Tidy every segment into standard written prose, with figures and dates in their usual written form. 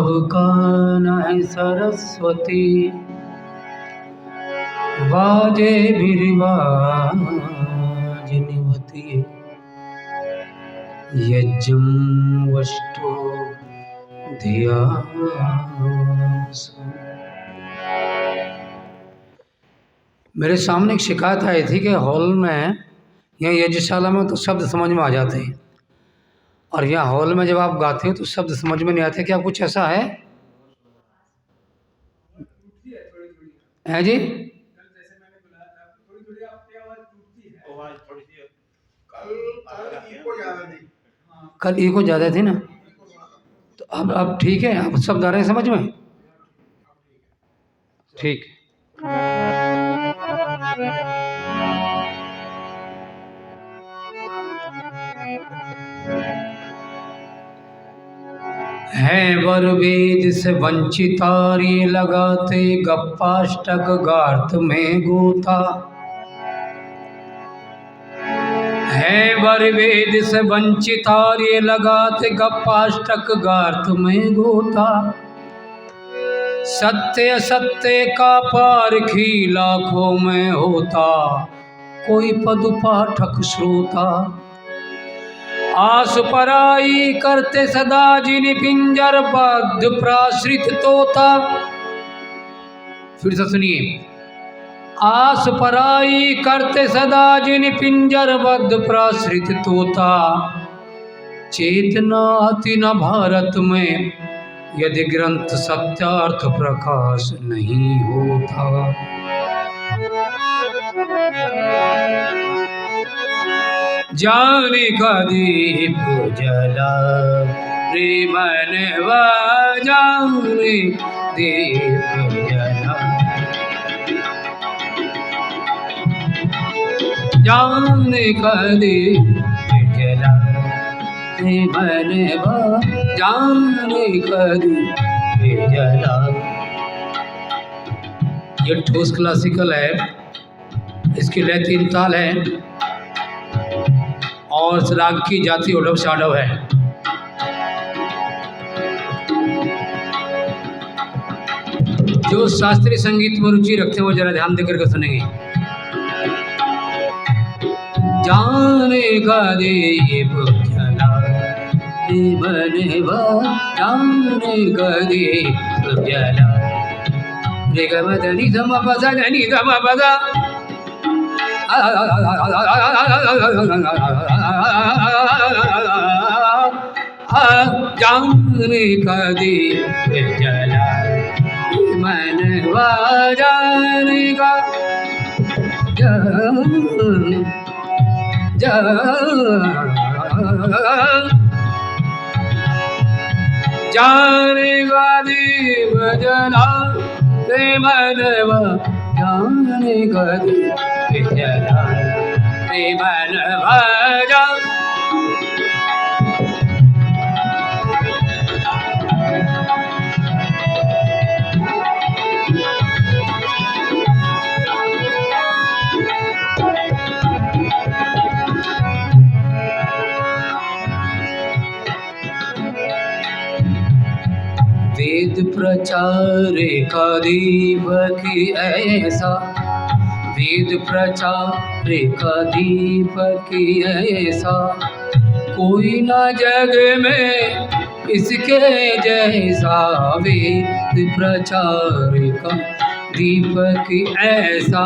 सबका न सरस्वती बाजे बिरबाज निवती यज्ञं वष्टो धिया। मेरे सामने एक शिकायत आई थी कि हॉल में या यज्ञशाला में तो शब्द समझ में आ जाते हैं और यहाँ हॉल में जब आप गाते हो तो शब्द समझ में नहीं आते। क्या कुछ ऐसा है जी? कल इको ज़्यादा थी ना, तो अब ठीक है, अब शब्द आ रहे हैं समझ में? ठीक है। वर वेद से वंचितारी लगाते गप्पाष्टक गार्थ में गोता है। वर वेद से वंचितारी लगाते गप्पाष्टक गार्थ में गोता। सत्य असत्य का पारखी लाखों में होता कोई पद पाठक श्रोता। आस पराई करते सदा जिन पिंजर बद्ध प्राश्रित तोता। फिर से सुनिए। आस पराई करते सदा जिन पिंजर बद्ध प्राश्रित तोता। चेतना अति न भारत में यदि ग्रंथ सत्यार्थ प्रकाश नहीं होता। जाने का दीप जला रे मनवा जाने दीप जला। जाने का दीप जला रे मनवा जाने का दीप जला। ये ठोस क्लासिकल है, इसकी लय 3 ताल है और इस राग की जाति ओढ़व साढ़व है। जो शास्त्रीय संगीत में रुचि रखते हैं वो जरा ध्यान देकर के सुनेंगे। जाने का दीप जला बनवा जाने का दीप जला। रे ग म ध नि ध म प ध नि ध म प ध। जाने का दीप जला मनवा जाने का जाने का दीप जला रे मनवा जाने का दीप जला रे मनवा जा। वेद प्रचार का दीपक ऐसा वेद प्रचार का दीपक ऐसा कोई ना जग में इसके जैसा। वेद प्रचार का दीपक ऐसा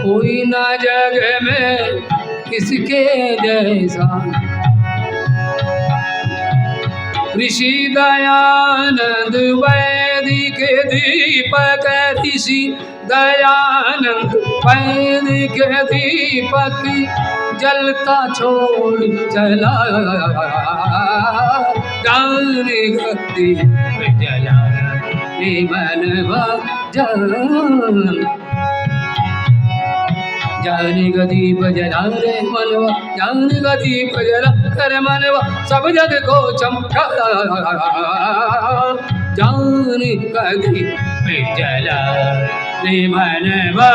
कोई ना जग में इसके जैसा। ऋषि दयानंद वैदिक दीपक ऋषि दयानंद वैदिक दीपक जलता छोड़ चला। जाने का दीप जला रे मनवा जाने का दीप जला रे मनवा जाने का दीप जला कर मनवा सब जग को चमका। जाने का दीप जला रे मनवा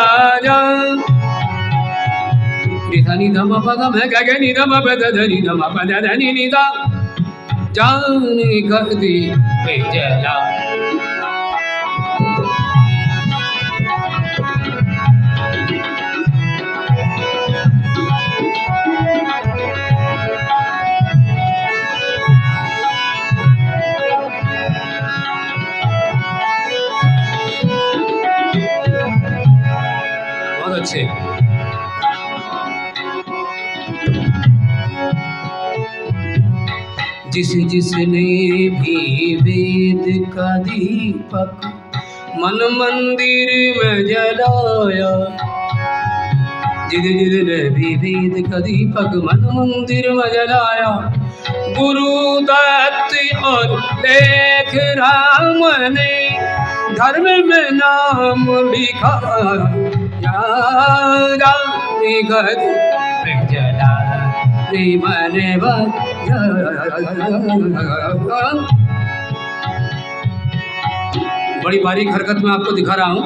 नि ध म प ग म ग ग नि ध म प ध ध नि ध म प ध ध नि नि ध। जानी गदी जला। बहुत अच्छे। जिसने भी वेद का दीपक मन मंदिर में जलाया, जिसने भी वेद का दीपक मन मंदिर में जलाया, गुरु दत्त और लेख राम ने धर्म में नाम लिखा, जानी गदी जला मन। बड़ी बारीक हरकत में आपको दिखा रहा हूँ।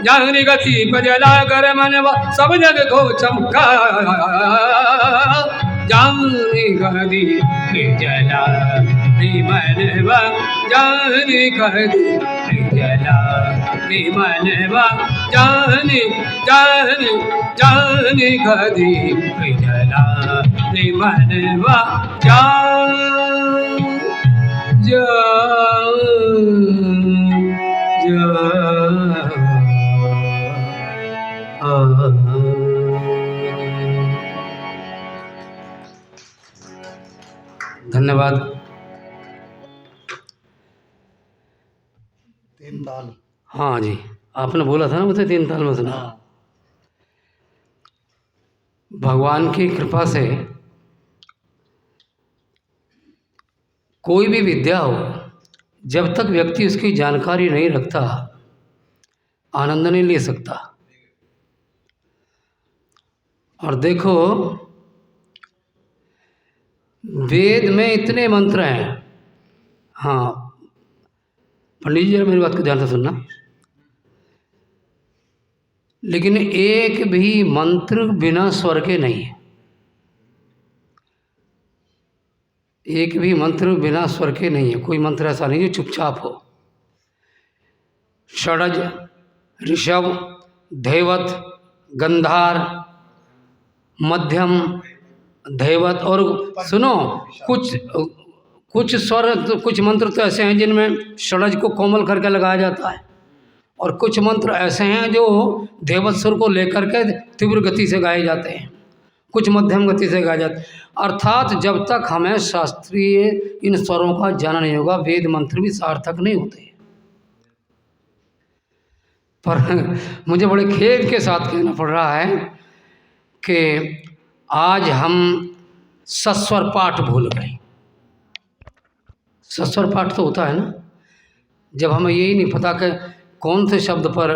जानी गति जला कर मनवा सब जग को चमका, जानी गति जला मनवा, जानी गति जला मनवा, जानी जानी जानी गति जला मनवा, धन्यवाद। तीन ताल। हाँ जी, आपने बोला था ना मुझे 3 ताल में सुना। भगवान की कृपा से कोई भी विद्या हो, जब तक व्यक्ति उसकी जानकारी नहीं रखता आनंद नहीं ले सकता। और देखो, वेद में इतने मंत्र हैं। हाँ पंडित जी, मेरी बात को ध्यान से सुनना। लेकिन एक भी मंत्र बिना स्वर के नहीं है। एक भी मंत्र बिना स्वर के नहीं है। कोई मंत्र ऐसा नहीं जो चुपचाप हो। षडज, ऋषभ, धैवत, गंधार, मध्यम, धैवत, और सुनो, कुछ स्वर, कुछ मंत्र तो ऐसे हैं जिनमें षडज को कोमल करके लगाया जाता है, और कुछ मंत्र ऐसे हैं जो धैवत सुर को लेकर के तीव्र गति से गाए जाते हैं, कुछ मध्यम गति से गाए जाते हैं। अर्थात जब तक हमें शास्त्रीय इन स्वरों का ज्ञान नहीं होगा, वेद मंत्र भी सार्थक नहीं होते। पर मुझे बड़े खेद के साथ कहना पड़ रहा है कि आज हम सस्वर पाठ भूल गए। सस्वर पाठ तो होता है ना, जब हमें यही नहीं पता कि कौन से शब्द पर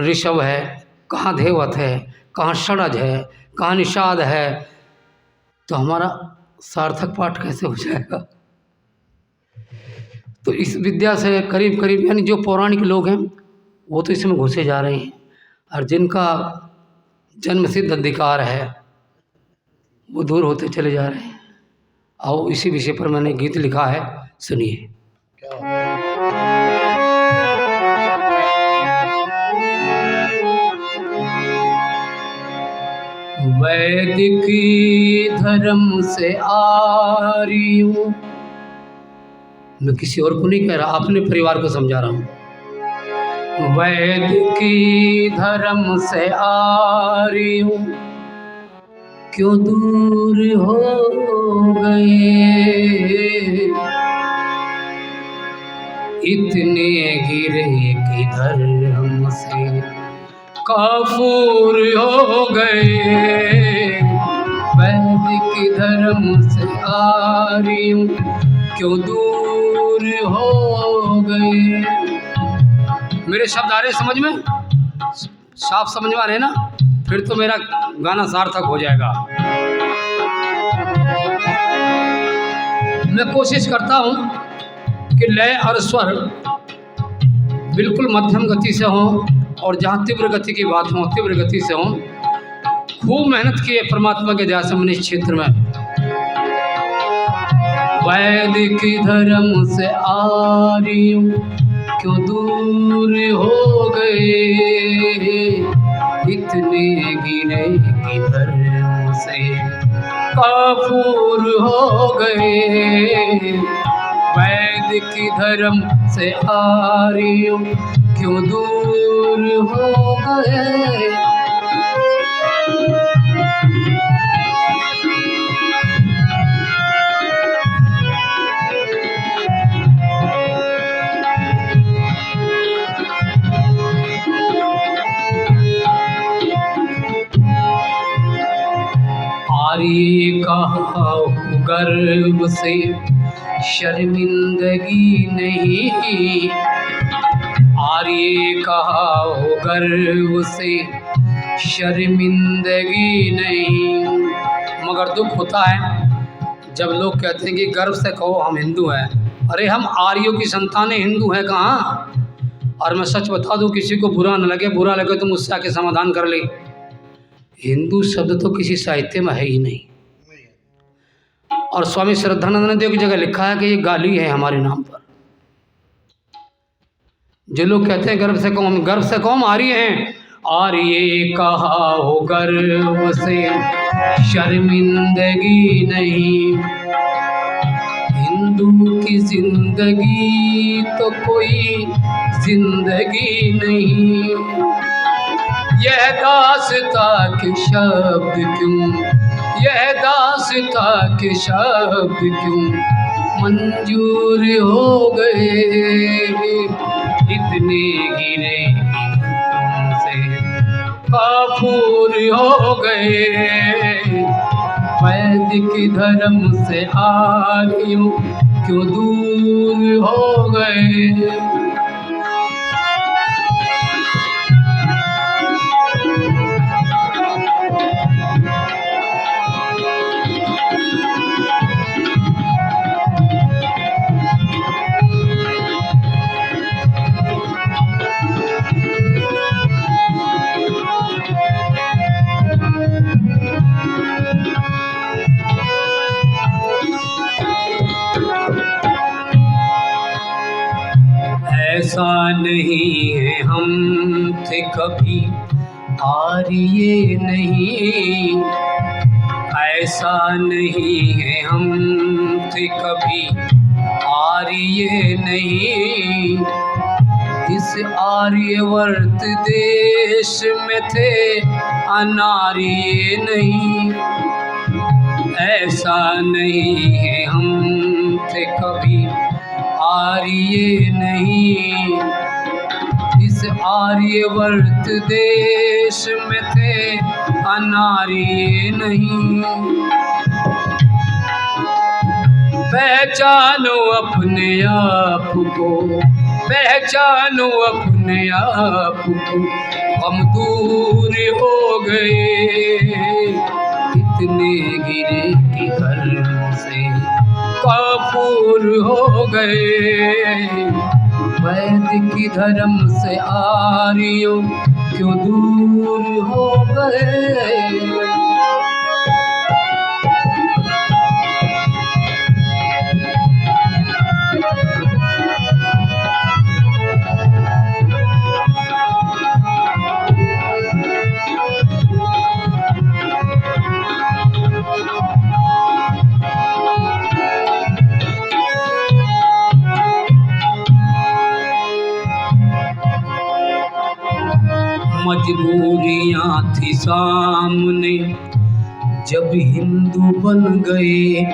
ऋषभ है, कहाँ धैवत है, कहाँ षडज है, कहाँ निषाद है, तो हमारा सार्थक पाठ कैसे हो जाएगा। तो इस विद्या से करीब करीब, यानी जो पौराणिक लोग हैं वो तो इसमें घुसे जा रहे हैं, और जिनका जन्म सिद्ध अधिकार है वो दूर होते चले जा रहे हैं। आओ, इसी विषय पर मैंने गीत लिखा है, सुनिए। वैदिकी धर्म से आ रही हूँ, मैं किसी और को नहीं कह रहा, अपने परिवार को समझा रहा हूँ। वैदिकी धर्म से आ रही हूँ, क्यों दूर हो गए, इतने गिरे कि धर्म से काफूर हो गए। वैदिक धर्म से आ रही हूँ, क्यों दूर हो गए। मेरे शब्द आ रहे समझ में, साफ समझ में आ रहे ना, फिर तो मेरा गाना सार्थक हो जाएगा। मैं कोशिश करता हूँ कि लय और स्वर बिल्कुल मध्यम गति से हों, और जहाँ तीव्र गति की बात हो तीव्र गति से हों। खूब मेहनत की है परमात्मा के ध्यान में इस क्षेत्र में। वैदिक धर्म से आर्यों क्यों दूर हो गए, इतने गिरे कि धर्म से काफूर हो गए। वैदिक धर्म से आर्यों क्यों दूर हो गए। आर्य कहा गर्व से शर्मिंदगी नहीं, आर्य कहा गर्व से शर्मिंदगी नहीं। मगर दुख होता है जब लोग कहते हैं कि गर्व से कहो हम हिंदू हैं। अरे हम आर्यों की संतानें, हिंदू हैं कहाँ। और मैं सच बता दूं, किसी को बुरा न लगे, बुरा लगे तो मुझसे आके समाधान कर ले। हिंदू शब्द तो किसी साहित्य में है ही नहीं। और स्वामी श्रद्धानंद ने तो एक जगह लिखा है कि ये गाली है हमारे नाम पर। जो लोग कहते हैं गर्व से कहो, हम गर्व से कहो हम आर्य हैं। आर्य कहा हो गर्व से शर्मिंदगी नहीं, हिंदू की जिंदगी तो कोई जिंदगी नहीं। यह दास्तां के शब्द क्यों, यह दास्तां के शब्द क्यों मंजूर हो गए, इतने गिरे तुमसे काफूर हो गए। वैदिक धर्म से आर्यों क्यों दूर हो गए। ऐसा नहीं है हम थे कभी आर्य नहीं, ऐसा नहीं है हम थे कभी आर्य नहीं। इस आर्यवर्त देश में थे अनार्य नहीं। ऐसा नहीं है हम थे कभी आर्य नहीं, इस आर्यवर्त देश में थे अनार्य नहीं। पहचानो अपने आप को, पहचानो अपने आप को, हम दूर हो गए, इतने गिरे कि धर्म से काफूर हो गए। वैदिक धर्म से आर्यों क्यों दूर हो गए। मजबूरियां थी सामने जब हिंदू बन गए।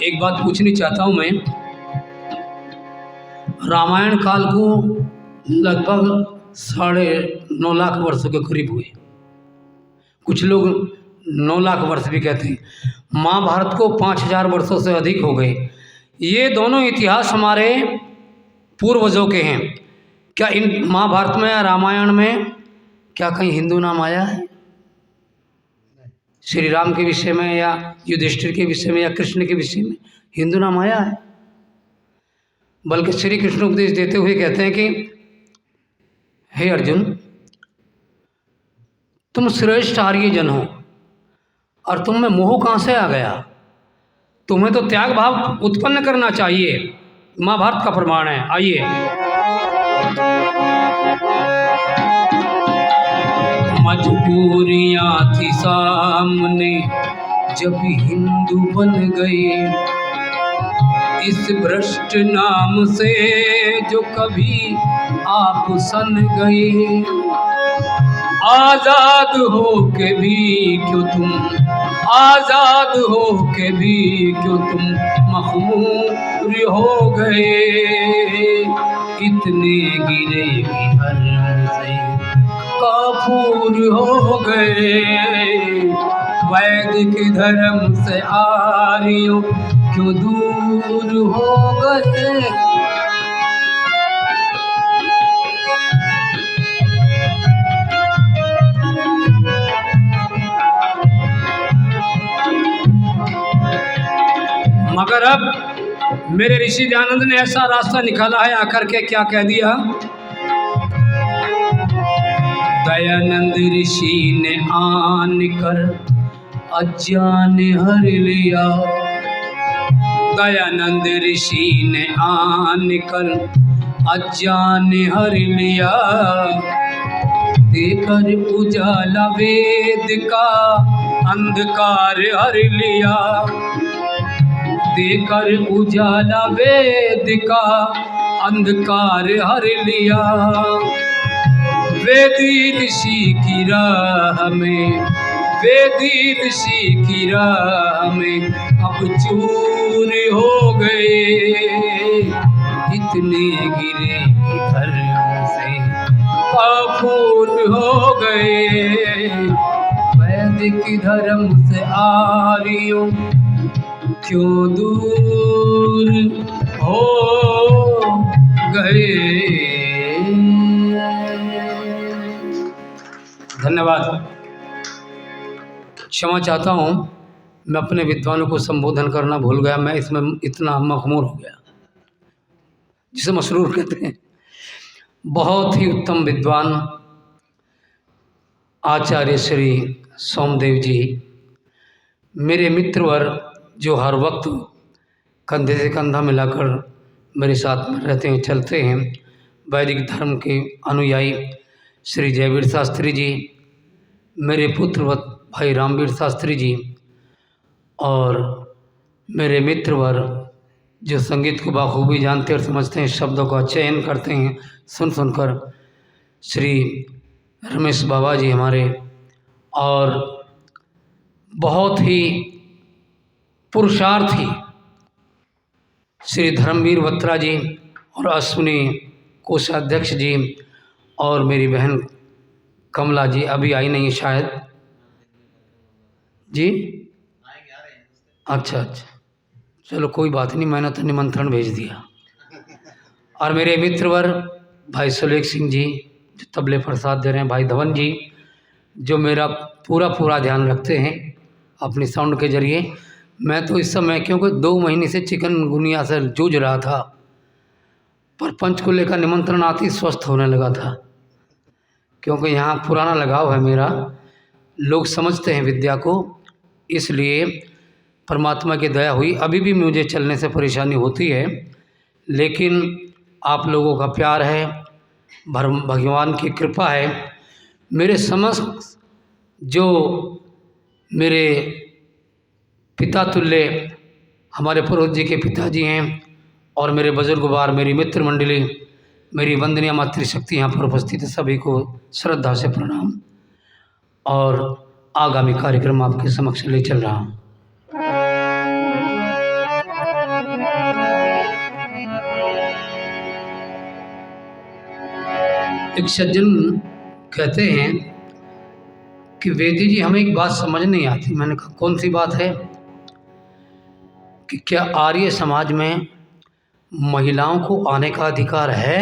एक बात पूछनी चाहता हूं मैं, रामायण काल को लगभग 9.5 लाख वर्षों के करीब हुए, कुछ लोग 9 लाख वर्ष भी कहते हैं। महाभारत को 5000 वर्षों से अधिक हो गए। ये दोनों इतिहास हमारे पूर्वजों के हैं। क्या इन महाभारत में या रामायण में क्या कहीं हिंदू नाम आया है? श्री राम के विषय में या युधिष्ठिर के विषय में या कृष्ण के विषय में हिंदू नाम आया है? बल्कि श्री कृष्ण उपदेश देते हुए कहते हैं कि हे अर्जुन, तुम श्रेष्ठ आर्य जन हो और तुम में मोह कहाँ से आ गया? तुम्हें तो त्याग भाव उत्पन्न करना चाहिए। महाभारत का प्रमाण है। आइए, मजबूरियां थी सामने जब हिंदू बन गए, इस भ्रष्ट नाम से जो कभी आप सन गए। आजाद हो के भी क्यों तुम, आजाद हो के भी क्यों तुम मखमूर हो गए। इतने गिरे कि धर्म से काफूर हो गए। वैदिक धर्म से आर्यों क्यों दूर हो गए। मगर अब मेरे ऋषि दयानंद ने ऐसा रास्ता निकाला है, आकर के क्या कह दिया? दयानंद ऋषि ने आन कर अज्ञान हर लिया। दयानंद ऋषि ने आन कर अज्ञान हर लिया। देकर उजाला वेद का अंधकार हर लिया। देकर उजाला वेद का अंधकार हर लिया। वेदी ऋषि की राह में, वेदी ऋषि की राह में अब चूर हो गए। इतने गिरे कि धर्म से काफूर हो गए। वैदिक धर्म से आर्यों क्यों दूर हो गए। धन्यवाद। क्षमा चाहता हूँ, मैं अपने विद्वानों को संबोधन करना भूल गया। मैं इसमें इतना मखमूर हो गया, जिसे मसरूर कहते हैं। बहुत ही उत्तम विद्वान आचार्य श्री सोमदेव जी, मेरे मित्रवर, जो हर वक्त कंधे से कंधा मिलाकर मेरे साथ में रहते हैं, चलते हैं। वैदिक धर्म के अनुयायी श्री जयवीर शास्त्री जी, मेरे पुत्रवत भाई रामवीर शास्त्री जी, और मेरे मित्रवर जो संगीत को बाखूबी जानते और समझते हैं, शब्दों का चयन करते हैं सुन सुनकर, श्री रमेश बाबा जी हमारे, और बहुत ही पुरुषार्थी श्री धर्मवीर बत्रा जी और अश्विनी कोषाध्यक्ष जी, और मेरी बहन कमला जी अभी आई नहीं शायद जी। अच्छा अच्छा, चलो कोई बात नहीं, मैंने तो निमंत्रण भेज दिया। और मेरे मित्रवर भाई सुलेख सिंह जी जो तबले पर साथ दे रहे हैं, भाई धवन जी जो मेरा पूरा ध्यान रखते हैं अपनी साउंड के जरिए। मैं तो इस समय, क्योंकि 2 महीने से चिकनगुनिया से जूझ रहा था, पर पंचकुले का निमंत्रण आते ही स्वस्थ होने लगा था, क्योंकि यहाँ पुराना लगाव है मेरा, लोग समझते हैं विद्या को, इसलिए परमात्मा की दया हुई। अभी भी मुझे चलने से परेशानी होती है, लेकिन आप लोगों का प्यार है, भगवान की कृपा है। मेरे समस्त जो मेरे पिता तुल्य हमारे पुरोहित जी के पिताजी हैं, और मेरे बुजुर्गवार, मेरी मित्र मंडली, मेरी वंदनीय मातृशक्ति यहाँ पर उपस्थित है, सभी को श्रद्धा से प्रणाम। और आगामी कार्यक्रम आपके समक्ष ले चल रहा हूँ। एक सज्जन कहते हैं कि वेदी जी, हमें एक बात समझ नहीं आती। मैंने कहा कौन सी बात है? कि क्या आर्य समाज में महिलाओं को आने का अधिकार है?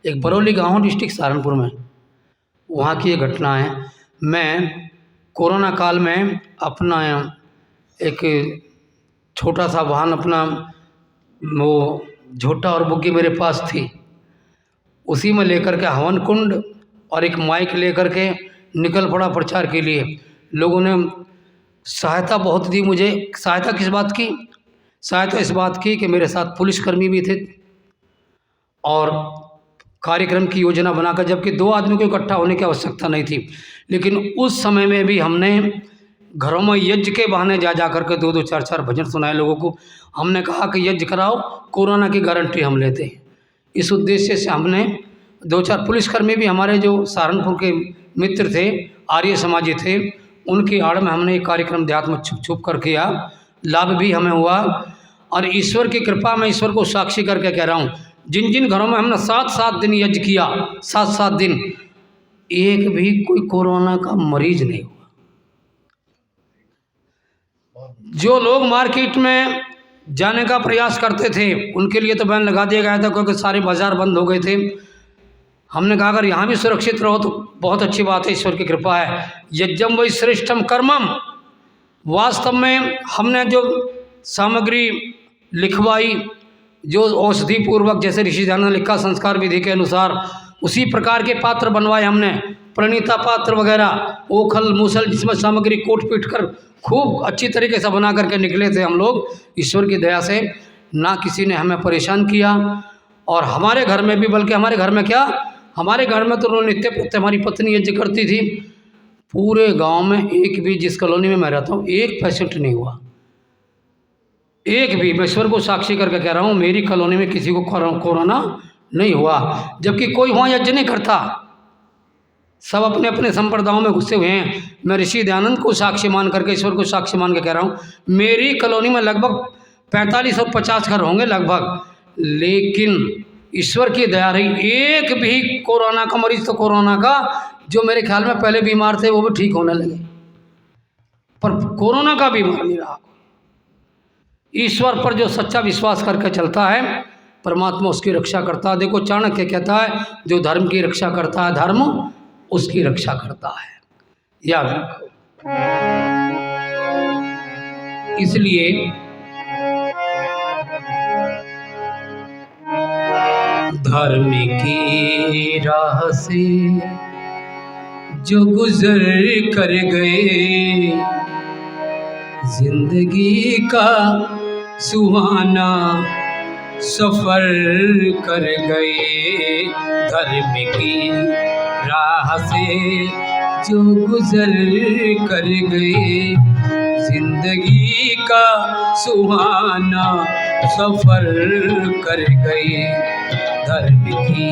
एक बरौली गांव डिस्ट्रिक्ट सहारनपुर में, वहाँ की ये घटना है। मैं कोरोना काल में अपना एक छोटा सा वाहन, अपना वो झोटा और बुग्गी मेरे पास थी, उसी में लेकर के हवन कुंड और एक माइक लेकर के निकल पड़ा प्रचार के लिए। लोगों ने सहायता बहुत दी मुझे। सहायता किस बात की? सहायता इस बात की कि मेरे साथ पुलिसकर्मी भी थे और कार्यक्रम की योजना बनाकर, जबकि 2 आदमी को इकट्ठा होने की आवश्यकता नहीं थी, लेकिन उस समय में भी हमने घरों में यज्ञ के बहाने जा कर के 2-2 4-4 भजन सुनाए लोगों को। हमने कहा कि यज्ञ कराओ, कोरोना की गारंटी हम लेते हैं। इस उद्देश्य से हमने 2-4 पुलिसकर्मी भी हमारे जो सहारनपुर के मित्र थे, आर्य समाजी थे, उनकी आड़ में हमने एक कार्यक्रम देहात में छुप छुप कर किया। लाभ भी हमें हुआ और ईश्वर की कृपा में ईश्वर को साक्षी करके कह रहा हूँ, जिन जिन घरों में हमने 7-7 दिन यज्ञ किया, 7-7 दिन, एक भी कोई कोरोना का मरीज नहीं हुआ। जो लोग मार्केट में जाने का प्रयास करते थे उनके लिए तो बैन लगा दिया गया था, क्योंकि सारे बाजार बंद हो गए थे। हमने कहा अगर यहाँ भी सुरक्षित रहो तो बहुत अच्छी बात है, ईश्वर की कृपा है। यज्ञम वै श्रेष्ठम कर्मम। वास्तव में हमने जो सामग्री लिखवाई, जो औषधि पूर्वक, जैसे ऋषि ध्यान ने लिखा संस्कार विधि के अनुसार, उसी प्रकार के पात्र बनवाए हमने, प्रणीता पात्र वगैरह, ओखल मूसल, जिसमें सामग्री कोट पीट कर खूब अच्छी तरीके से बना करके निकले थे हम लोग। ईश्वर की दया से ना किसी ने हमें परेशान किया। और हमारे घर में भी, बल्कि हमारे घर में क्या, हमारे घर में तो नित्य प्रत्य हमारी पत्नी यज्ञ करती थी। पूरे गांव में एक भी, जिस कॉलोनी में मैं रहता हूँ, एक पेशेंट नहीं हुआ, एक भी। मैं ईश्वर को साक्षी करके कह रहा हूँ, मेरी कॉलोनी में किसी को कोरोना नहीं हुआ, जबकि कोई वहाँ यज्ञ नहीं करता, सब अपने अपने संप्रदायों में घुसे हुए हैं। मैं ऋषि दयानंद को साक्षी मान करके, ईश्वर को साक्षी मान के कह रहा हूँ, मेरी कॉलोनी में लगभग 45 और 50 घर होंगे लगभग, लेकिन ईश्वर की दया रही, एक भी कोरोना का मरीज, तो कोरोना का जो मेरे ख्याल में पहले बीमार थे वो भी ठीक होने लगे, पर कोरोना का बीमार नहीं रहा। ईश्वर पर जो सच्चा विश्वास करके चलता है, परमात्मा उसकी रक्षा करता है। देखो चाणक्य कहता है, जो धर्म की रक्षा करता है, धर्म उसकी रक्षा करता है, याद रखो। इसलिए धर्म की राह से जो गुजर कर गए, जिंदगी का सुहाना सफर कर गए। धर्म की राह से जो गुजर कर गए, जिंदगी का सुहाना सफर कर गए। धर्म की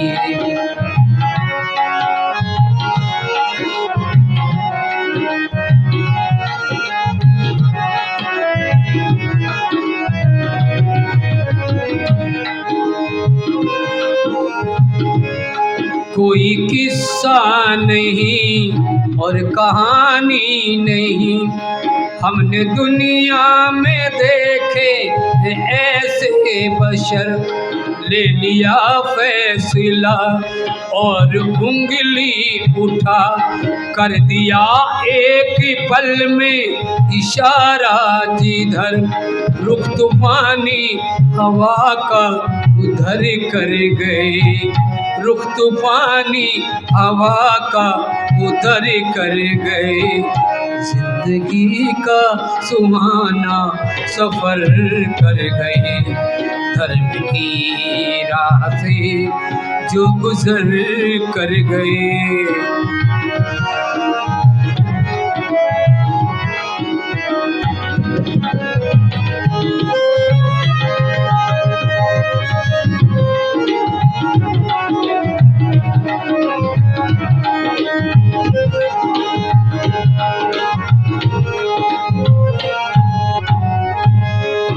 कोई किस्सा नहीं और कहानी नहीं, हमने दुनिया में देखे ऐसे बशर, ले लिया फैसला और उंगली उठा कर दिया एक पल में इशारा, जिधर रुख तूफानी हवा का उधर कर गए, रुख तूफानी हवा का उधर कर गए। जिंदगी का सुहाना सफर कर गए। धर्म की राह से जो गुजर कर गए।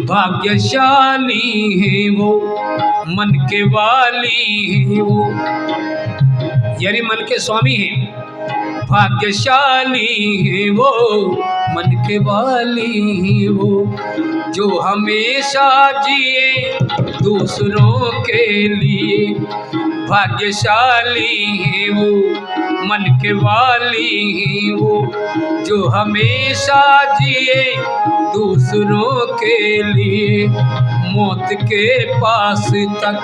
भाग्यशाली है वो, मन के वाली है वो, यानी मन के स्वामी हैं। भाग्यशाली है वो, मन के वाली है वो, जो हमेशा जिए दूसरों के लिए। भाग्यशाली है वो, मन के वाली है वो, जो हमेशा जिए दूसरों के लिए। मौत के पास तक,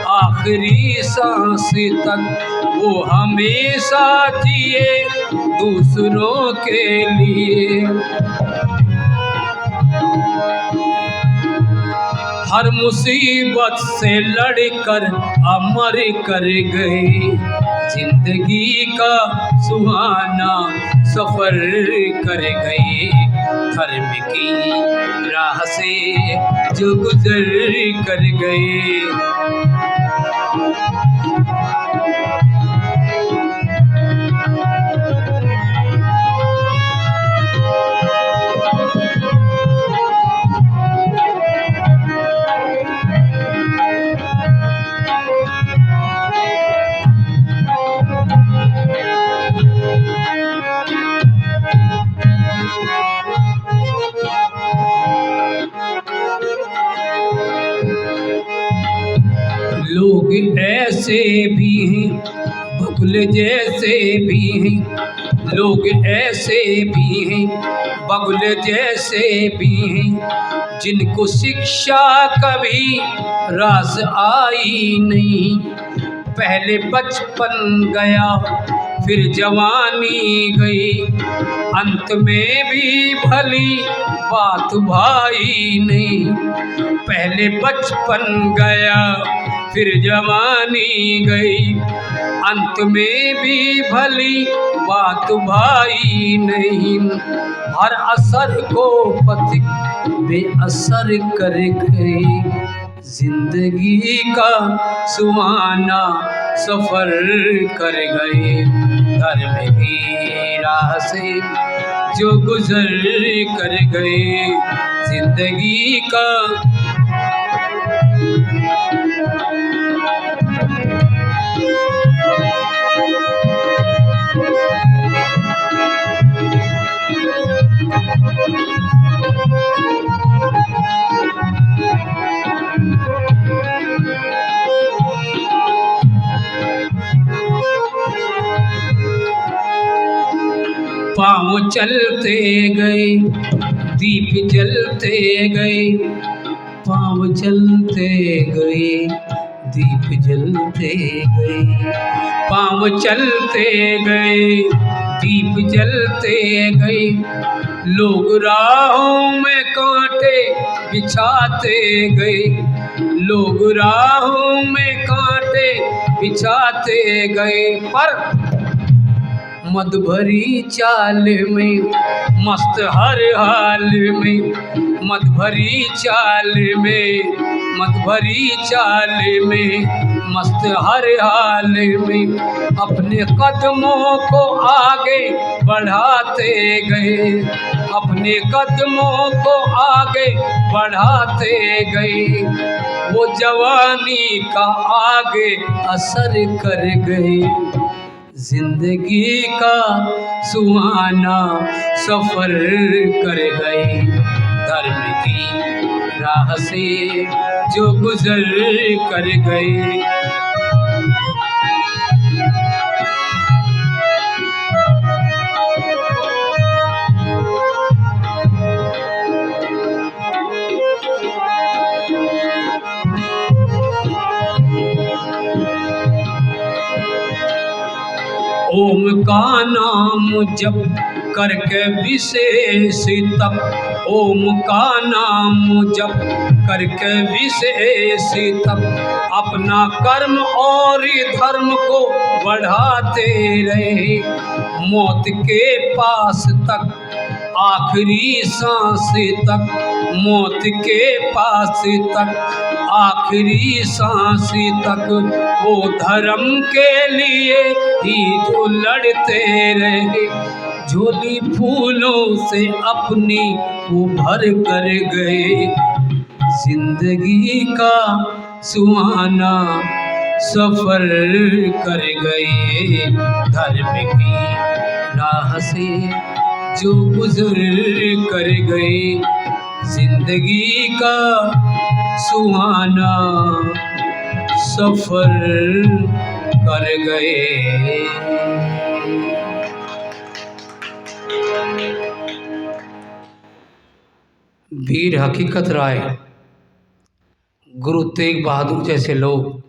आखिरी सांस तक वो हमेशा जिए दूसरों के लिए। हर मुसीबत से लड़कर अमर कर गए, जिंदगी का सुहाना सफर कर गए। धर्म की राह से जो गुजर कर गए। लोग ऐसे भी हैं, बगुल जैसे भी हैं। लोग ऐसे भी हैं, बगुल जैसे भी हैं, जिनको शिक्षा कभी रास आई नहीं। पहले बचपन गया फिर जवानी गई, अंत में भी भली बात भाई नहीं। पहले बचपन गया फिर जवानी गई, अंत में भी भली बात भाई नहीं। हर असर को पथिक बेअसर कर गए, जिंदगी का सुहाना सफर कर गए। धर्म की राह से जो गुजर कर गए, जिंदगी का पाँव चलते गए दीप जलते गए, पाँव चलते गए दीप जलते गए। पाँव चलते गए दीप जलते गए, लोग राहों में कांटे बिछाते गए। लोग राहों में कांटे बिछाते गए, पर मद भरी चाल में मस्त हर हाल में। मद भरी चाल में, मद भरी चाल में, मस्त हर हाल में। अपने कदमों को आगे बढ़ाते गए, अपने कदमों को आगे बढ़ाते गए। वो जवानी का आगे असर कर गए, जिंदगी का सुहाना सफर कर गए। धर्म की राह से जो गुजर कर गए। ओम का नाम जप करके विशेष तप, ओम का नाम जप करके विशेष तप। अपना कर्म और धर्म को बढ़ाते रहे, मौत के पास तक आखिरी सांस तक। मौत के पास तक आखिरी सांस तक, वो धर्म के लिए ही जो लड़ते रहे। झोली फूलों से अपनी उभर कर गए, जिंदगी का सुहाना सफर कर गए। धर्म की राह से जो गुजर कर गए, जिंदगी का सुहाना सफर कर गए। वीर हकीकत राय, गुरु तेग बहादुर जैसे लोग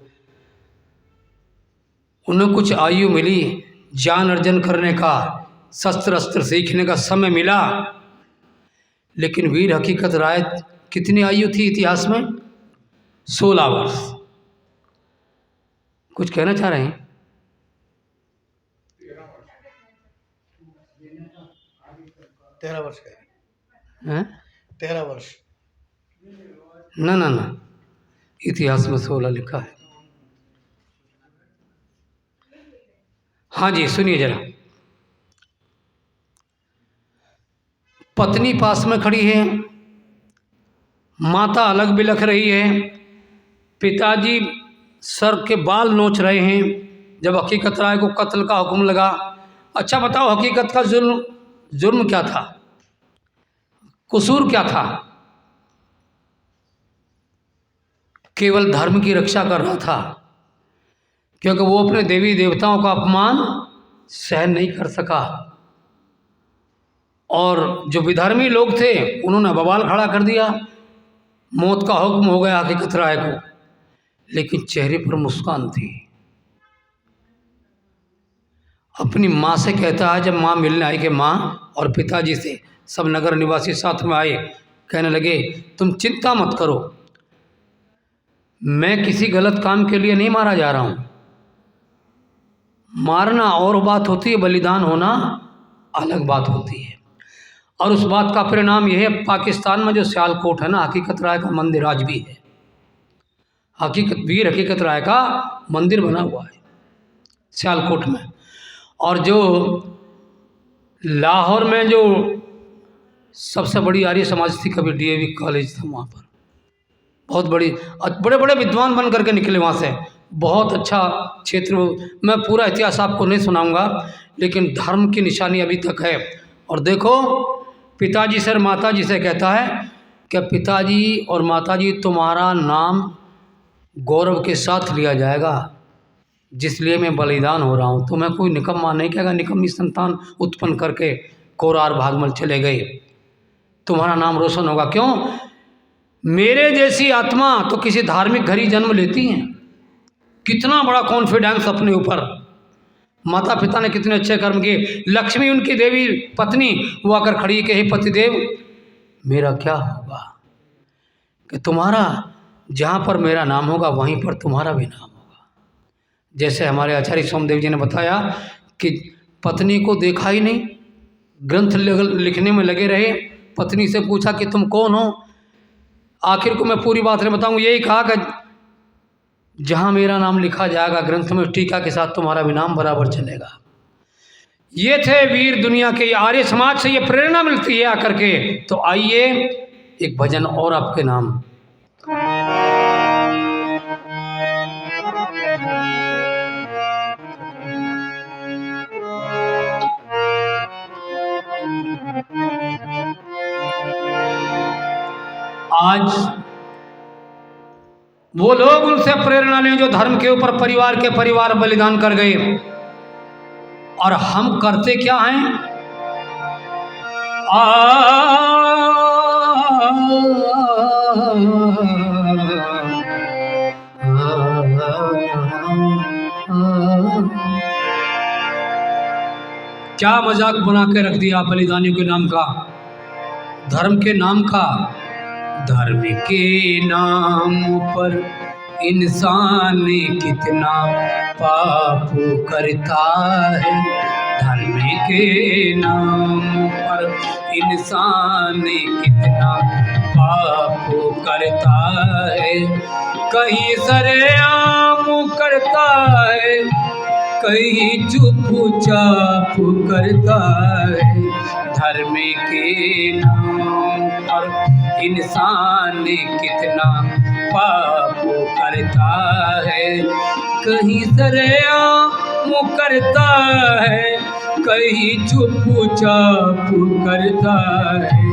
उन्हें कुछ आयु मिली, ज्ञान अर्जन करने का, शस्त्र अस्त्र सीखने का समय मिला, लेकिन वीर हकीकत राय कितनी आयु थी इतिहास में? 16 वर्ष। कुछ कहना चाह रहे हैं? 13 वर्ष का हैं? 13 वर्ष। ना ना ना, इतिहास में 16 लिखा है। हाँ जी, सुनिए जरा। पत्नी पास में खड़ी है, माता अलग बिलख रही है, पिताजी सर के बाल नोच रहे हैं जब हकीकत राय को कत्ल का हुक्म लगा। अच्छा बताओ, हकीकत का जुर्म क्या था? कसूर क्या था? केवल धर्म की रक्षा कर रहा था, क्योंकि वो अपने देवी देवताओं का अपमान सहन नहीं कर सका। और जो विधर्मी लोग थे उन्होंने बवाल खड़ा कर दिया, मौत का हुक्म हो गया हकीकत राय को, लेकिन चेहरे पर मुस्कान थी। अपनी माँ से कहता है, जब माँ मिलने आई कि माँ, और पिताजी से, सब नगर निवासी साथ में आए, कहने लगे तुम चिंता मत करो, मैं किसी गलत काम के लिए नहीं मारा जा रहा हूँ। मारना और बात होती है, बलिदान होना अलग बात होती है। और उस बात का परिणाम यह है, पाकिस्तान में जो सियालकोट है ना, हकीकत राय का मंदिर आज भी है। वीर हकीकत राय का मंदिर बना हुआ है सियालकोट में। और जो लाहौर में जो सबसे बड़ी आर्य समाज थी, कभी डीएवी कॉलेज था, वहाँ पर बहुत बड़े बड़े विद्वान बन करके निकले वहाँ से। बहुत अच्छा क्षेत्र। मैं पूरा इतिहास आपको नहीं सुनाऊंगा, लेकिन धर्म की निशानी अभी तक है। और देखो, पिताजी सर माताजी से कहता है कि पिताजी और माताजी, तुम्हारा नाम गौरव के साथ लिया जाएगा, जिसलिए मैं बलिदान हो रहा हूँ। तो मैं कोई निकम्मा नहीं कहेगा, निकम्मी संतान उत्पन्न करके कोरार भागमल चले गए, तुम्हारा नाम रोशन होगा। क्यों? मेरे जैसी आत्मा तो किसी धार्मिक घर ही जन्म लेती हैं। कितना बड़ा कॉन्फिडेंस अपने ऊपर। माता पिता ने कितने अच्छे कर्म किए। लक्ष्मी उनकी देवी पत्नी वो आकर खड़ी के, हे पतिदेव मेरा क्या होगा? कि तुम्हारा जहाँ पर मेरा नाम होगा वहीं पर तुम्हारा भी नाम होगा। जैसे हमारे आचार्य सोमदेव जी ने बताया कि पत्नी को देखा ही नहीं, ग्रंथ लिखने में लगे रहे। पत्नी से पूछा कि तुम कौन हो? आखिर को मैं पूरी बात नहीं बताऊँ, यही कहा कि जहाँ मेरा नाम लिखा जाएगा ग्रंथ में, टीका के साथ तुम्हारा भी नाम बराबर चलेगा। ये थे वीर दुनिया के। आर्य समाज से ये प्रेरणा मिलती है आकर के। तो आइए एक भजन और आपके नाम। आज वो लोग उनसे प्रेरणा लें जो धर्म के ऊपर परिवार बलिदान कर गए। और हम करते क्या हैं? क्या मजाक बना के रख दिया बलिदानियों के नाम का, धर्म के नाम का। धर्म के नाम पर इंसान कितना पाप करता है। धर्म के नाम पर इंसान कितना पाप करता है। कहीं सरेआम करता है, कहीं चुपचाप करता है। धर्म के नाम पर इंसान कितना पाप करता है। कहीं सरेआम करता है, कहीं चुपचाप करता है।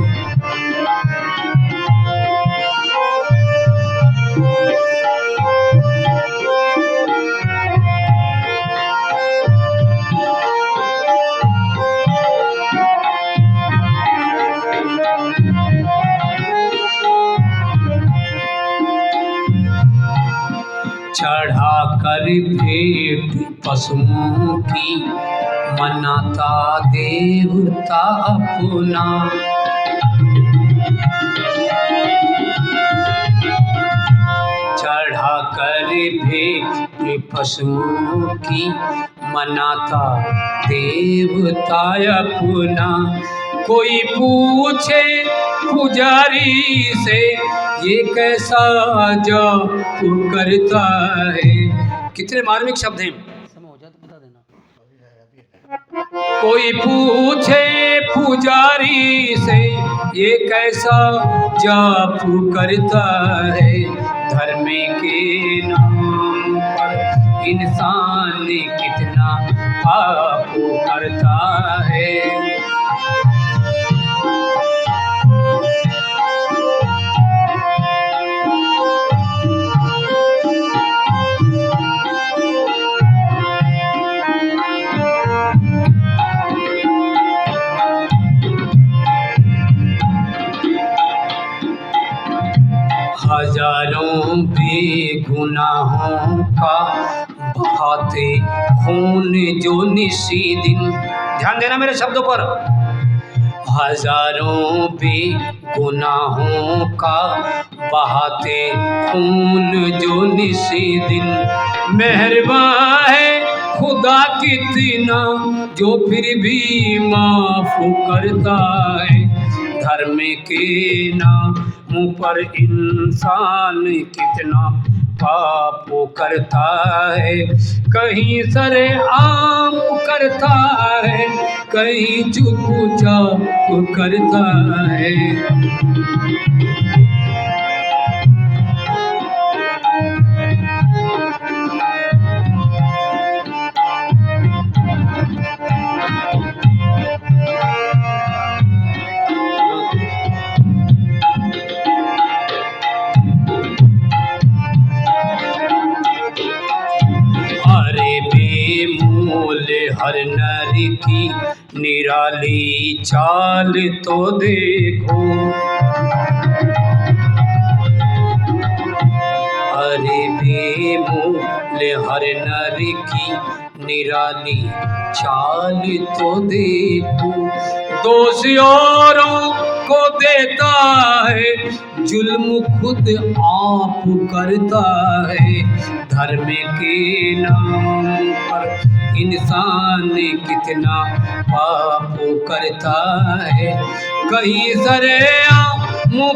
चढ़ा कर भेंट पशुओं की मनाता देवता अपना। चढ़ा कर भेंट पशुओं की मनाता देवता अपना। कोई पूछे पुजारी से ये कैसा जाप करता है। कितने मार्मिक शब्द हैं, समय हो जाए तो बता देना। कोई पूछे पुजारी से ये कैसा जाप करता है। धर्म के नाम पर इंसान कितना पाप करता है। हजारों बेगुनाहों का बहाते खून जो निशी दिन। ध्यान देना मेरे शब्दों पर। हजारों बेगुनाहों का बहाते खून जो निशी दिन। मेहरबान है खुदा कितना जो फिर भी माफ करता है। धर्म के नाम पर इंसान कितना पाप करता है। कहीं सरे आम करता है, कहीं चुप चाप करता है। हर नर की निराली चाल तो देखो। अरे बेमूल हर नर की निराली चाल तो देखो। दोष औरों को देता है, जुल्म खुद आप करता है। धर्म के नाम पर इंसान कितना पाप करता है। कहीं सरेआम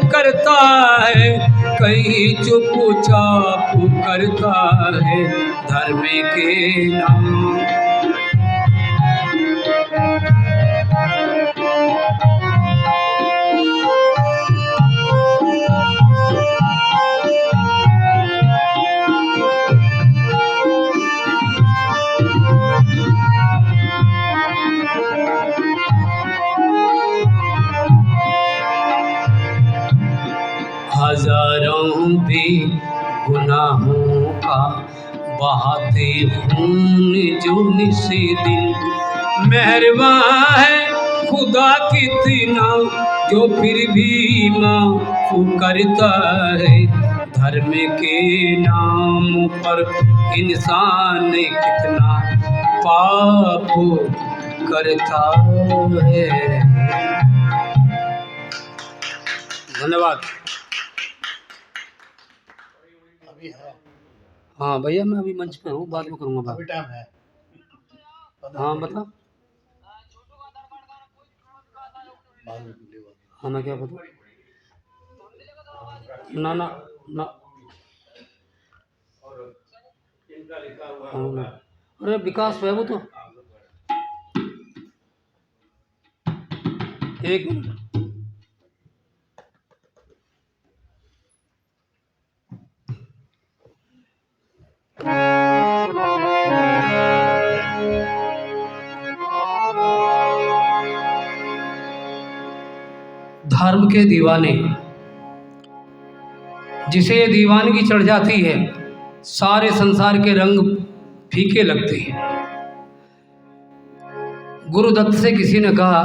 करता है, कहीं चुप चाप करता है। धर्म के नाम हजारों भी गुनाहों का बहाते खून जो निसे दिन। मेहरबान है खुदा कितना जो फिर भी माफ करता है। धर्म के नाम पर इंसान कितना पाप करता है। धन्यवाद। अभी है। हाँ भैया मैं अभी मंच पे हूँ, बाद में करूँगा बात। अभी टाइम है। हाँ बता। हाँ ना क्या बता। ना ना ना हाँ ना। अरे विकास है वो तो। एक मिनट। धर्म के दीवाने, जिसे दीवानगी चढ़ जाती है, सारे संसार के रंग फीके लगते हैं। गुरुदत्त से किसी ने कहा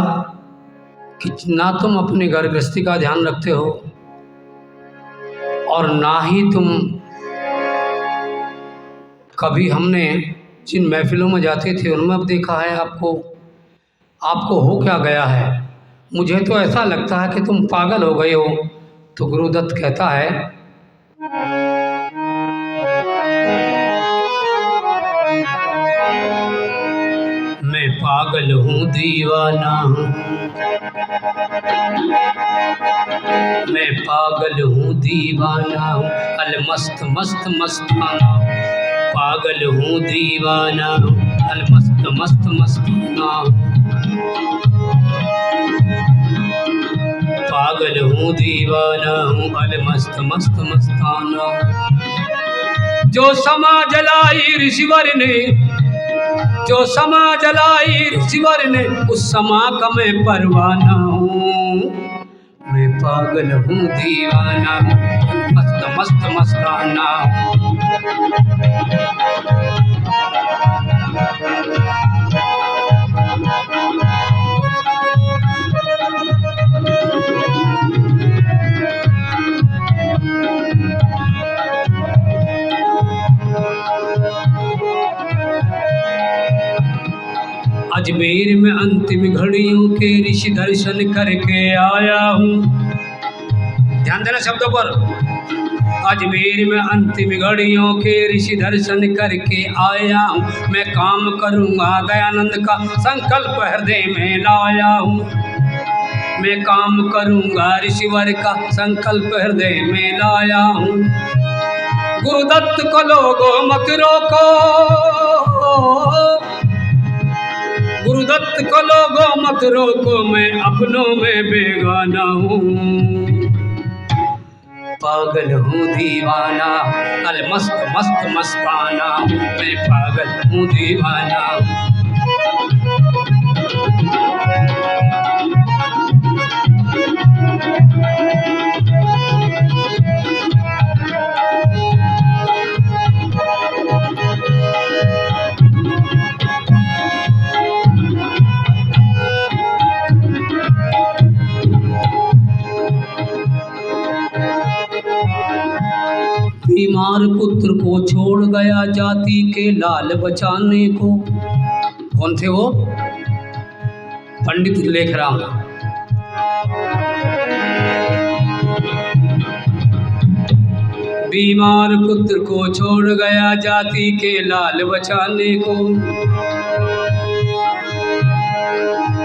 कि ना तुम अपने घर गृहस्थी का ध्यान रखते हो और ना ही तुम कभी हमने जिन महफिलों में जाते थे उनमें अब देखा है आपको आपको हो क्या गया है। मुझे तो ऐसा लगता है कि तुम पागल हो गए हो। तो गुरुदत्त कहता है, मैं पागल हूँ दीवाना हूँ, मैं पागल हूँ दीवाना हूँ, अल मस्त मस्त मस्ताना, पागल हूँ दीवाना हूँ, अल मस्त मस्त मस्ताना, पागल हूँ दीवाना हूँ, अल मस्त मस्त मस्ताना। जो समा जलाई ऋषिवर ने, जो समा जलाई ऋषिवर ने, उस समा का मैं परवाना हूँ। मैं पागल हूँ दीवाना हूँ, मस्त मस्त मस्ताना। अजमेर में अंतिम घड़ियों के ऋषि दर्शन करके आया हूँ। ध्यान देना शब्दों पर। अजमेर में अंतिम घड़ियों के ऋषि दर्शन करके आया हूँ। मैं काम करूँगा दयानंद का संकल्प हृदय में लाया हूँ। मैं काम करूँगा ऋषिवर का संकल्प हृदय में लाया हूँ। गुरुदत्त को लोगों मत रोको, गुरुदत्त को लोगों मत रोको, मैं अपनों में बेगाना हूँ। पागल हूँ दीवाना, अल मस्त मस्त मस्ताना, मैं पागल हूँ दीवाना। बीमार पुत्र को छोड़ गया जाति के लाल बचाने को। कौन थे वो? पंडित लेखराम। बीमार पुत्र को छोड़ गया जाति के लाल बचाने को।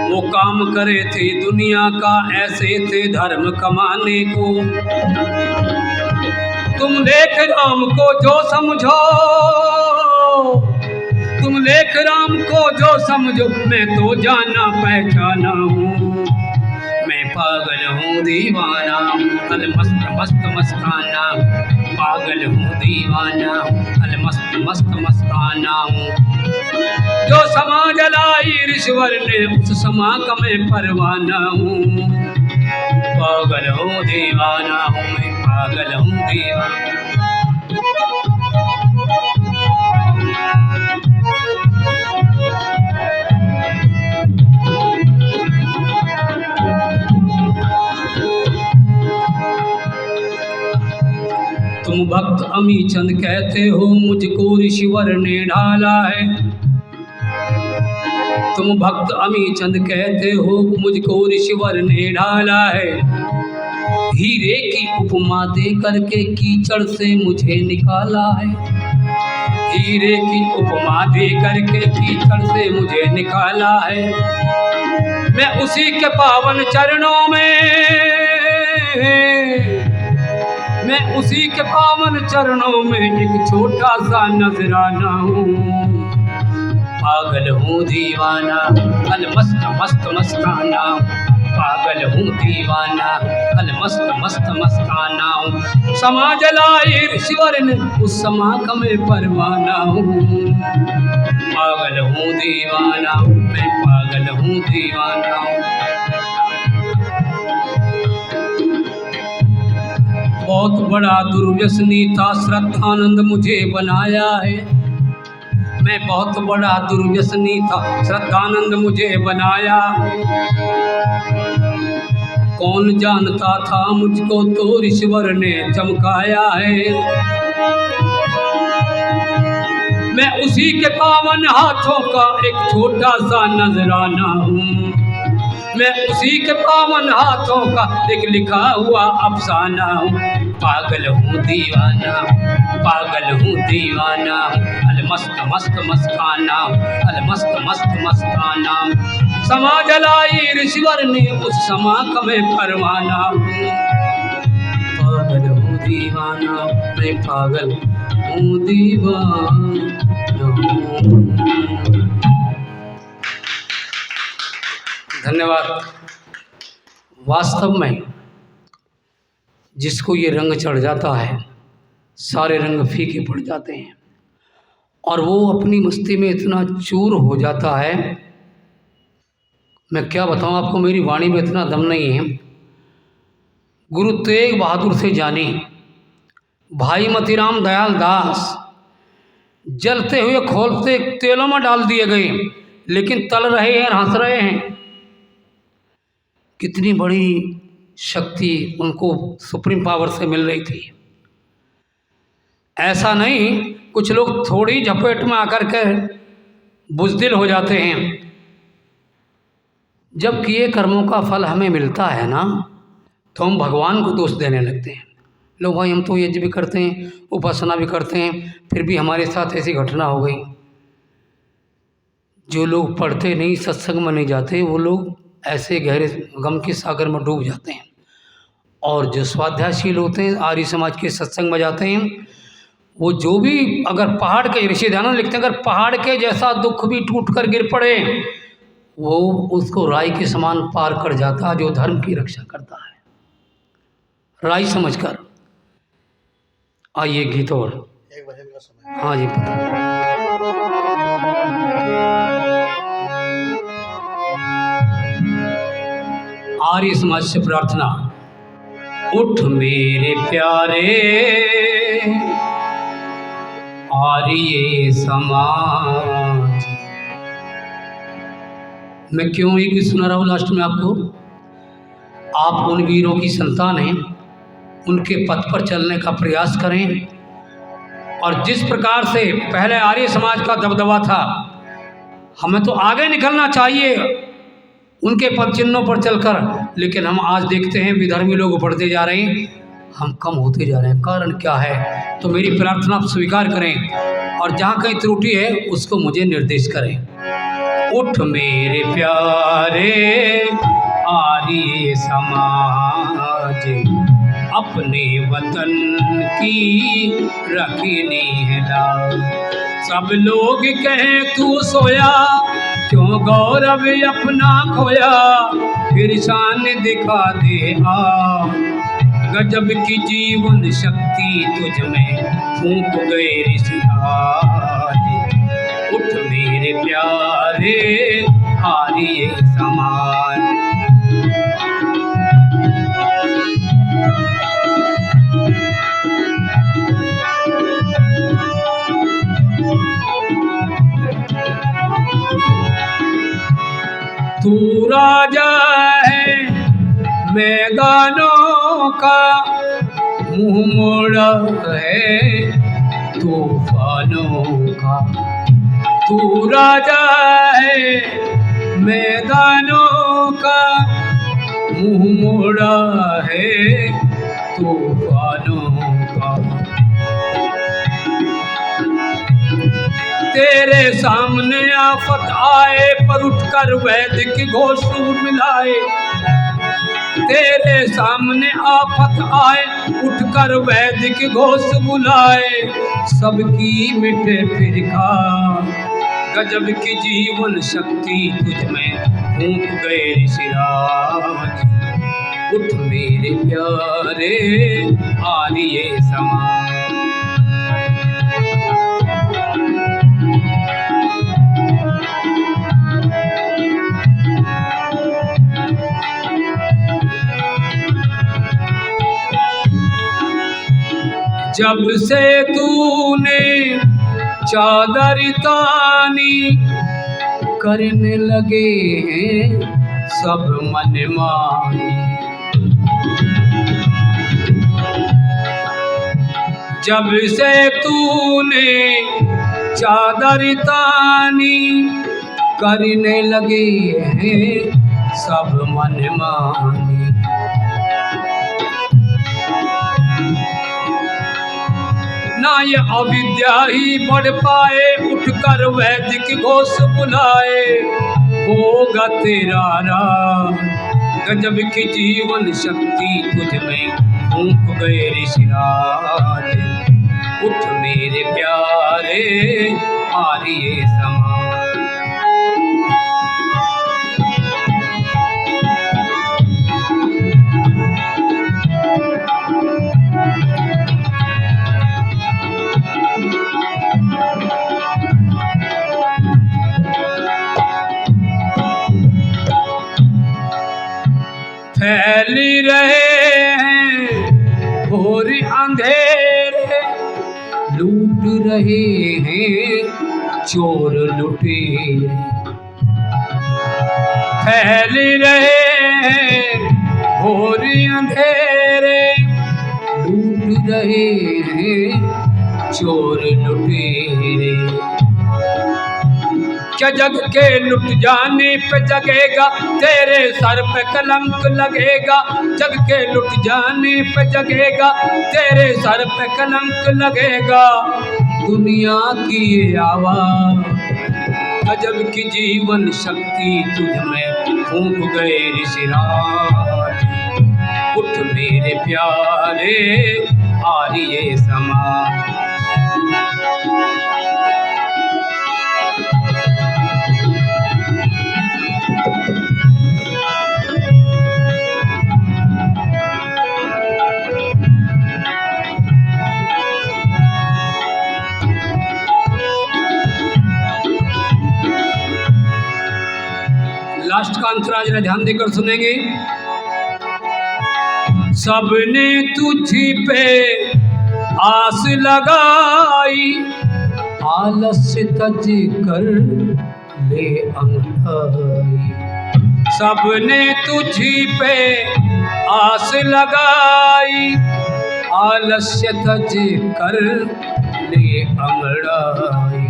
वो काम करे थे दुनिया का, ऐसे थे धर्म कमाने को। तुम लेख राम को जो समझो, तुम लेख राम को जो समझो, मैं तो जाना पहचाना हूँ। मैं पागल हूँ दीवाना, अल मस्त मस्त मस्ताना, पागल हूँ दीवाना, अल मस्त मस्त मस्ताना हूँ। जो समा जलाई ऋषिवर ने, उस समा का मैं परवाना हूँ। पागल हूँ दीवाना हूँ, मैं पागल हूँ दीवाना। तुम भक्त अमी चंद कहते हो, मुझको ऋषिवर ने ढाला है। तुम भक्त अमी चंद कहते हो, मुझको ऋषिवर ने ढाला है। हीरे की उपमा दे करके कीचड़ से मुझे निकाला है। हीरे की उपमा दे करके कीचड़ से मुझे निकाला है। मैं उसी के पावन चरणों में, मैं उसी के पावन चरणों में एक छोटा सा नजराना हूँ। पागल हूँ दीवाना, अल मस्त मस्त मस्ताना, पागल हूँ दीवाना, अल मस्त मस्त मस्ताना हूँ। समा जलाई ऋषिवर ने, उस समा का मैं परवाना हूँ। पागल हूँ दीवाना, मैं पागल हूँ दीवाना हूँ। बहुत बड़ा दुर्व्यसनी था, श्रद्धानंद मुझे बनाया है। मैं बहुत बड़ा दुर्व्यसनी था, श्रद्धानंद मुझे बनाया। कौन जानता था मुझको, तो ऋषिवर ने चमकाया है। मैं उसी के पावन हाथों का एक छोटा सा नजराना हूँ। मैं उसी के पावन हाथों का एक लिखा हुआ अफसाना हूँ। पागल हूँ दीवाना, पागल हूँ दीवाना, अल मस्त मस्त मस्ताना, अल मस्त मस्त मस्ताना। समा जलाई ऋषिवर ने उस समा का मैं परवाना हूँ। पागल हूँ दीवाना, मैं पागल हूँ दीवाना हूँ। धन्यवाद। वास्तव में जिसको ये रंग चढ़ जाता है, सारे रंग फीके पड़ जाते हैं और वो अपनी मस्ती में इतना चूर हो जाता है, मैं क्या बताऊं आपको, मेरी वाणी में इतना दम नहीं है। गुरु तेग बहादुर से जानी, भाई मतीराम दयाल दास जलते हुए खोलते तेलों में डाल दिए गए, लेकिन तल रहे हैं, हंस रहे हैं। कितनी बड़ी शक्ति उनको सुप्रीम पावर से मिल रही थी। ऐसा नहीं, कुछ लोग थोड़ी झपेट में आकर के बुज़दिल हो जाते हैं। जब किए कर्मों का फल हमें मिलता है ना, तो हम भगवान को दोष देने लगते हैं। लो भाई, हम तो यज्ञ भी करते हैं, उपासना भी करते हैं, फिर भी हमारे साथ ऐसी घटना हो गई। जो लोग पढ़ते नहीं, सत्संग में नहीं जाते, वो लोग ऐसे गहरे गम के सागर में डूब जाते हैं। और जो स्वाध्यायशील होते हैं, आर्य समाज के सत्संग में जाते हैं, वो जो भी अगर पहाड़ के, ऋषि दयानंद लिखते हैं, अगर पहाड़ के जैसा दुख भी टूट कर गिर पड़े, वो उसको राई के समान पार कर जाता है, जो धर्म की रक्षा करता है, राई समझकर। आइए गीत और एक भजन का समय। हाँ जी, पता। आर्य समाज से प्रार्थना। उठ मेरे प्यारे आर्य समाज। मैं क्यों ये गीत सुना रहा हूँ लास्ट में आपको? आप उन वीरों की संतान हैं, उनके पथ पर चलने का प्रयास करें। और जिस प्रकार से पहले आर्य समाज का दबदबा था, हमें तो आगे निकलना चाहिए उनके पद चिन्हों पर चलकर, लेकिन हम आज देखते हैं विधर्मी लोग बढ़ते जा रहे हैं, हम कम होते जा रहे हैं। कारण क्या है? तो मेरी प्रार्थना आप स्वीकार करें और जहाँ कहीं त्रुटि है उसको मुझे निर्देश करें। उठ मेरे प्यारे आर्य समाज, अपने वतन की रखनी है लाज। सब लोग कहें तू सोया, क्यों गौरव अपना खोया, फिर शान दिखा दे आ। गजब की जीवन शक्ति तुझ में फूंक गए ऋषिराज। उठ मेरे प्यारे आर्य समाज। तू राजा है मैदानों का, मुँह मोड़ा है तूफानों का। तू राजा है मैदानों का, मुँह मोड़ा है तूफानों का। तेरे सामने आफत आए पर उठकर वैदिक घोष मिलाए। तेरे सामने आफत आए उठकर वैदिक घोष बुलाए। सबकी मिटे फिर खा, गजब की जीवन शक्ति तुझ में फूंक गए ऋषिराज। उठ मेरे प्यारे आर्य समाज। जब से तूने चादर तानी, करने लगे हैं सब मनमानी। जब से तूने चादर तानी करने लगे हैं सब मनमानी। ना ये अविद्या ही बढ़ पाए, उठकर वैदिक घोष बुलाए, होगा तेरा राज। गजब की जीवन शक्ति तुझ में फूंक गए ऋषिराज। उठ मेरे प्यारे आर्य समाज। फैली रहे हैं घोर अंधेरे, लूट रहे हैं चोर लुटेरे। फैल रहे हैं घोर अंधेरे, लूट रहे हैं चोर लुटेरे। क्या जग के लुट जाने पे जगेगा तेरे सर पे कलंक लगेगा। जग के लुट जाने पे जगेगा तेरे सर पे कलंक लगेगा। दुनिया की ये आवाज़, गजब की जीवन शक्ति तुझ में फूंक गए ऋषिराज। उठ मेरे प्यारे आर्य समाज। लास्ट का अंतरा जरा ध्यान देकर सुनेंगे। सबने तुझी पे आस लगाई, आलस्य तज कर ले अंगड़ाई। सबने तुझी पे आस लगाई, आलस्य तज कर ले अंगड़ाई।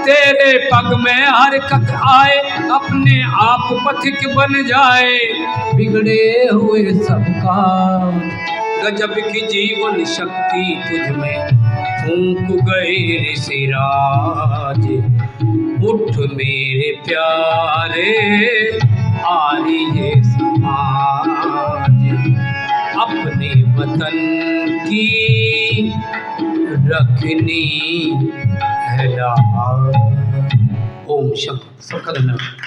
तेरे पग में हरकत आए, अपने आप पथिक बन जाए, बिगड़े हुए सबका। गजब की जीवन शक्ति तुझ में फूंक गए ऋषिराज। उठ मेरे प्यारे आर्य समाज। अपने वतन की रखनी है लाज। ओम शंकर। सबका धन्यवाद।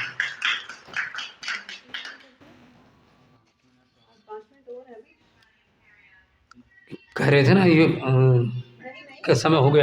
कह रहे थे ना ये क्या समय हो गया।